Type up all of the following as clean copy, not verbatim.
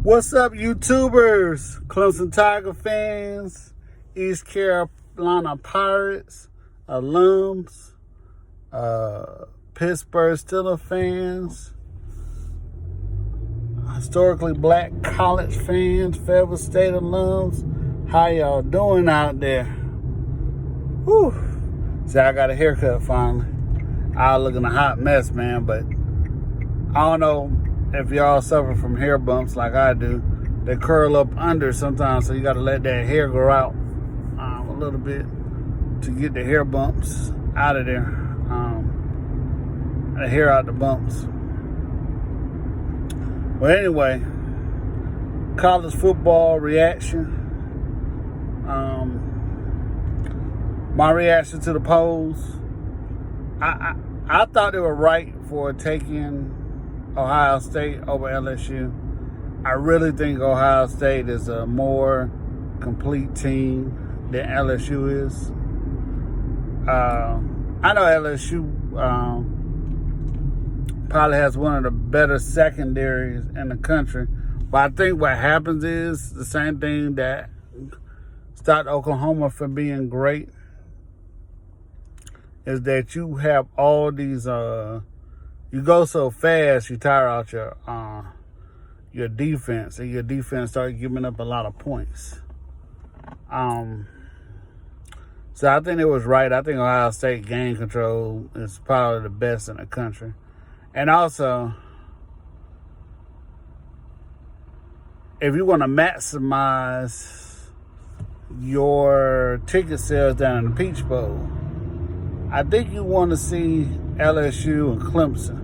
What's up, YouTubers, Clemson Tiger fans, East Carolina Pirates, alums, Pittsburgh Steelers fans, historically black college fans, Fayetteville State alums? How y'all doing out there? Whew. See, I got a haircut finally. I was looking a hot mess, man, but I don't know if y'all suffer from hair bumps like I do. They curl up under sometimes, so you got to let that hair grow out a little bit to get the hair bumps out of there. The hair out the bumps. But anyway, college football reaction. My reaction to the polls. I thought they were right for taking Ohio State over LSU. I really think Ohio State is a more complete team than LSU is. I know LSU probably has one of the better secondaries in the country, but I think what happens is the same thing that stopped Oklahoma from being great, is that you have all these you go so fast, you tire out your defense, and your defense start giving up a lot of points. So I think it was right. I think Ohio State game control is probably the best in the country. And also, if you want to maximize your ticket sales down in the Peach Bowl, I think you want to see LSU and Clemson.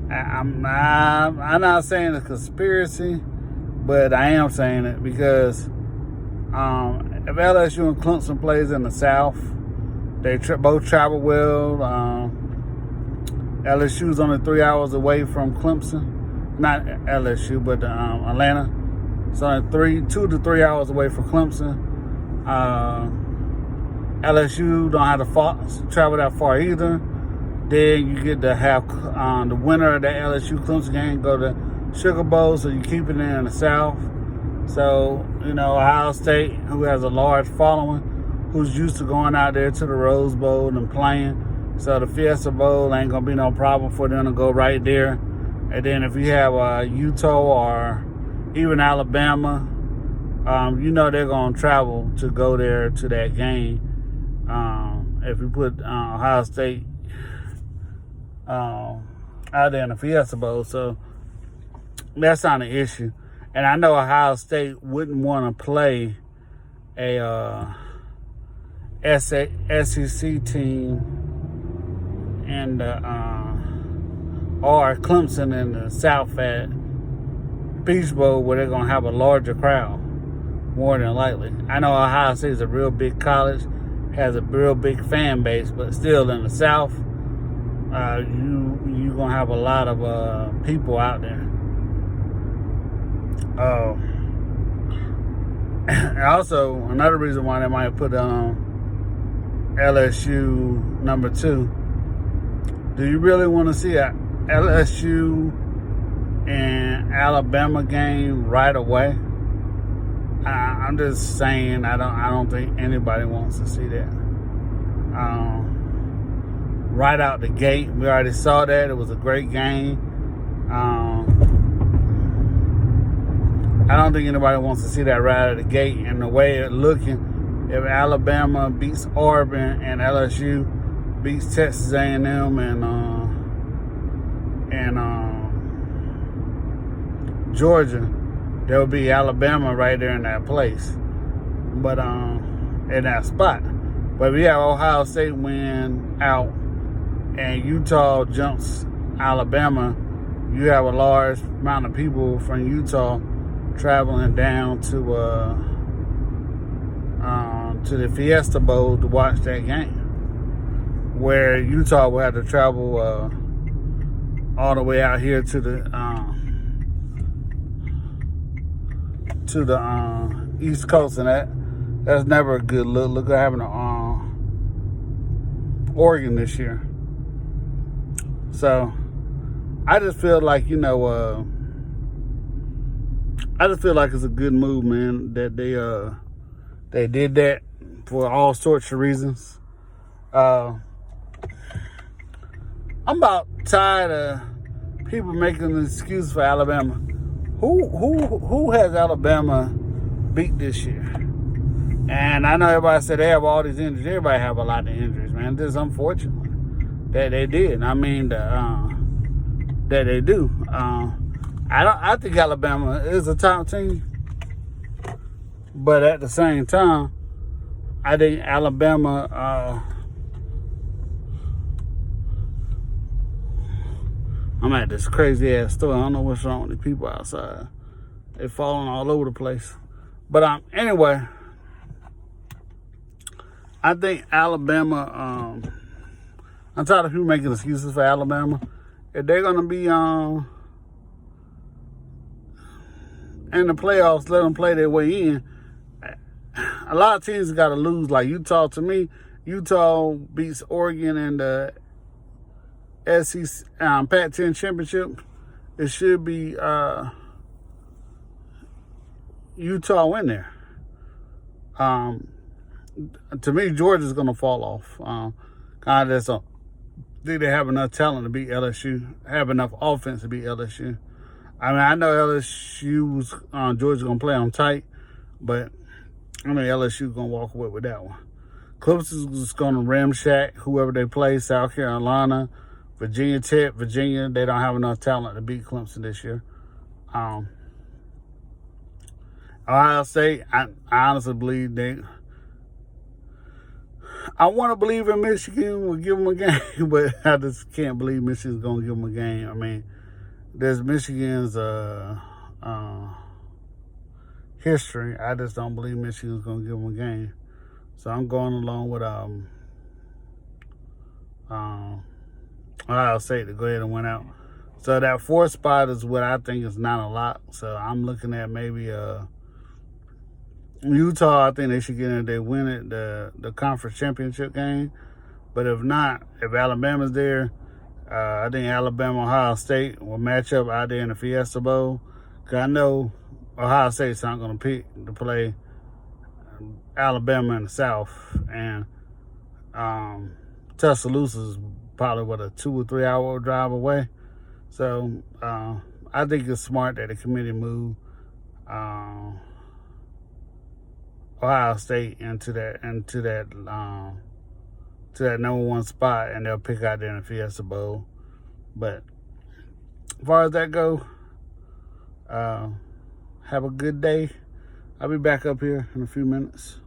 I'm not saying it's a conspiracy, but I am saying it because if LSU and Clemson plays in the South, they both travel well. LSU's only 3 hours away from Clemson. Not LSU, but Atlanta. It's only 2 to 3 hours away from Clemson. LSU don't have to travel that far either. Then you get to have the winner of that LSU-Clemson game go to Sugar Bowl, so you keep it in the South. So, Ohio State, who has a large following, who's used to going out there to the Rose Bowl and playing. So the Fiesta Bowl ain't going to be no problem for them to go right there. And then if you have Utah or even Alabama, they're going to travel to go there to that game. If you put Ohio State out there in the Fiesta Bowl. So that's not an issue. And I know Ohio State wouldn't want to play a SEC team and or Clemson in the South at Peach Bowl, where they're going to have a larger crowd, more than likely. I know Ohio State is a real big college, has a real big fan base, but still in the South, you're going to have a lot of people out there. Also, another reason why they might put LSU number 2. Do you really want to see a LSU and Alabama game right away? I'm just saying, I don't think anybody wants to see that. Right out the gate, we already saw that. It was a great game. I don't think anybody wants to see that right out of the gate. And the way it's looking, if Alabama beats Auburn and LSU beats Texas A&M and Georgia, there will be Alabama right there in that place, but in that spot. But if we have Ohio State win out and Utah jumps Alabama, you have a large amount of people from Utah traveling down to the Fiesta Bowl to watch that game, where Utah will have to travel all the way out here to the East Coast, and that's never a good look. Look at having Oregon this year. So I just feel like, I just feel like it's a good move, man, that they did that for all sorts of reasons. I'm about tired of people making an excuse for Alabama. Who has Alabama beat this year? And I know everybody said they have all these injuries. Everybody have a lot of injuries, man. This is unfortunate that they did. I mean, that they do. I think Alabama is a top team, but at the same time, I think Alabama. I'm at this crazy ass store. I don't know what's wrong with the people outside. They're falling all over the place. But anyway, I think Alabama. I'm tired of people making excuses for Alabama. If they're gonna be in the playoffs, let them play their way in. A lot of teams got to lose. Like Utah, to me, Utah beats Oregon in the SEC Pac-10 championship. It should be Utah win there. To me, Georgia's going to fall off. Kind of just think they have enough talent to beat LSU, have enough offense to beat LSU. I mean, I know LSU's Georgia's going to play them tight, but I mean, LSU's going to walk away with that one. Clemson's just going to ramshack whoever they play, South Carolina, Virginia Tech, Virginia. They don't have enough talent to beat Clemson this year. Ohio State, I honestly believe I want to believe in Michigan will give them a game, but I just can't believe Michigan's going to give them a game. I mean, there's Michigan's history. I just don't believe Michigan's going to give them a game. So I'm going along with Ohio State to go ahead and win out. So that fourth spot is what I think is not a lot. So I'm looking at maybe Utah. I think they should get in if they win it, the conference championship game. But if not, if Alabama's there, I think Alabama, Ohio State will match up out there in the Fiesta Bowl. Because I know Ohio State's not going to pick to play Alabama in the South. And Tuscaloosa's probably, a 2 or 3 hour drive away. So I think it's smart that the committee moved Ohio State into that number one spot, and they'll pick out there in the Fiesta Bowl. But as far as that go, have a good day. I'll be back up here in a few minutes.